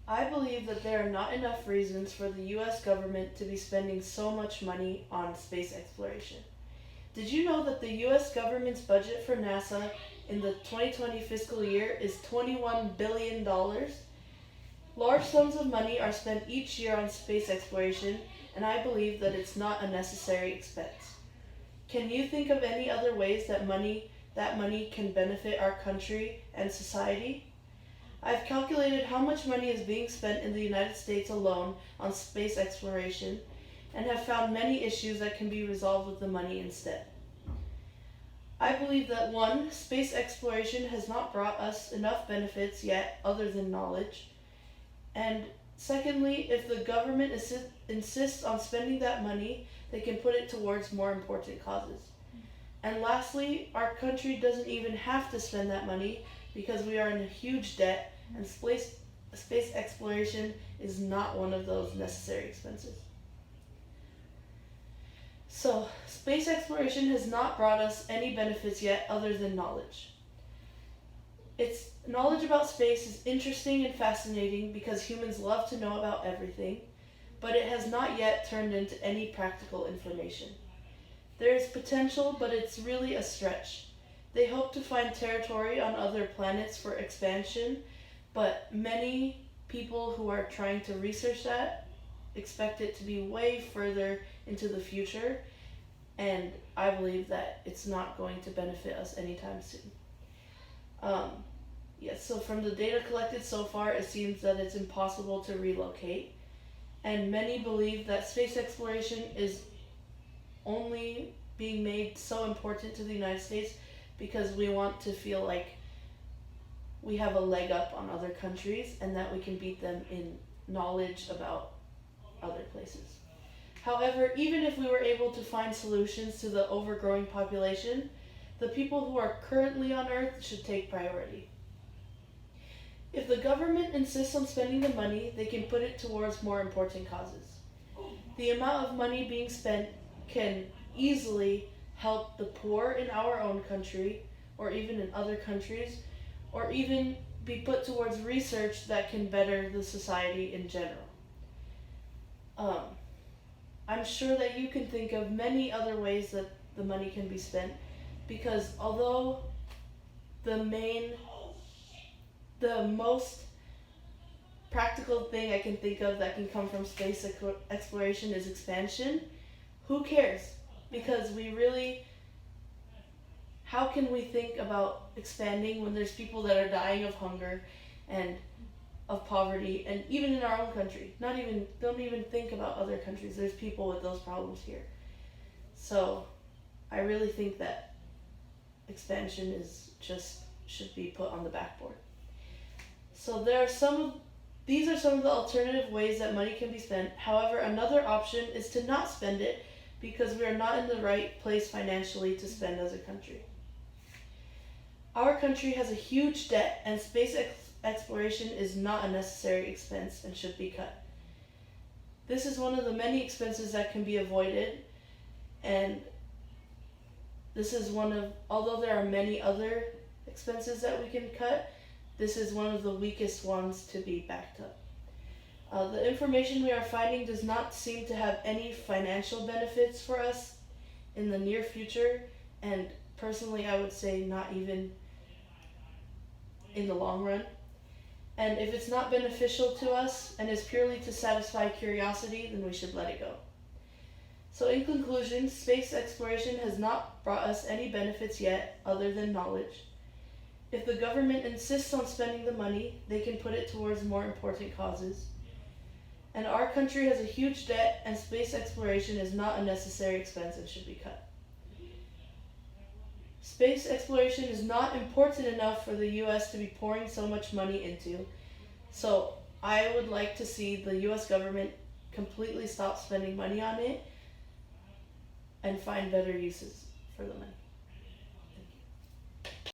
I believe that there are not enough reasons for the US government to be spending so much money on space exploration. Did you know that the US government's budget for NASA in the 2020 fiscal year is $21 billion? Dollars? Large sums of money are spent each year on space exploration, and I believe that it's not a necessary expense. Can you think of any other ways that money can benefit our country and society? I've calculated how much money is being spent in the United States alone on space exploration and have found many issues that can be resolved with the money instead. I believe that one, space exploration has not brought us enough benefits yet other than knowledge. And secondly, if the government insists on spending that money, they can put it towards more important causes. And lastly, our country doesn't even have to spend that money because we are in a huge debt and space exploration is not one of those necessary expenses. So, space exploration has not brought us any benefits yet other than knowledge. Its knowledge about space is interesting and fascinating because humans love to know about everything, but it has not yet turned into any practical information. There is potential, but it's really a stretch. They hope to find territory on other planets for expansion, but many people who are trying to research that expect it to be way further into the future, and I believe that it's not going to benefit us anytime soon. So from the data collected so far, it seems that it's impossible to relocate, and many believe that space exploration is only being made so important to the United States because we want to feel like we have a leg up on other countries and that we can beat them in knowledge about other places. However, even if we were able to find solutions to the overgrowing population, the people who are currently on Earth should take priority. If the government insists on spending the money, they can put it towards more important causes. The amount of money being spent can easily help the poor in our own country, or even in other countries, or even be put towards research that can better the society in general. I'm sure that you can think of many other ways that the money can be spent, because although the most practical thing I can think of that can come from space exploration is expansion, who cares? Because how can we think about expanding when there's people that are dying of hunger and of poverty, and even in our own country, don't even think about other countries. There's people with those problems here. So I really think that expansion should be put on the backboard. So these are some of the alternative ways that money can be spent. However, another option is to not spend it because we are not in the right place financially to spend as a country. Our country has a huge debt, and space exploration is not a necessary expense and should be cut. This is one of the many expenses that can be avoided, and although there are many other expenses that we can cut, this is one of the weakest ones to be backed up. The information we are finding does not seem to have any financial benefits for us in the near future, and personally I would say not even in the long run. And if it's not beneficial to us and is purely to satisfy curiosity, then we should let it go. So in conclusion, space exploration has not brought us any benefits yet other than knowledge. If the government insists on spending the money, they can put it towards more important causes. And our country has a huge debt, and space exploration is not a necessary expense and should be cut. Space exploration is not important enough for the US to be pouring so much money into. So I would like to see the US government completely stop spending money on it and find better uses for the money.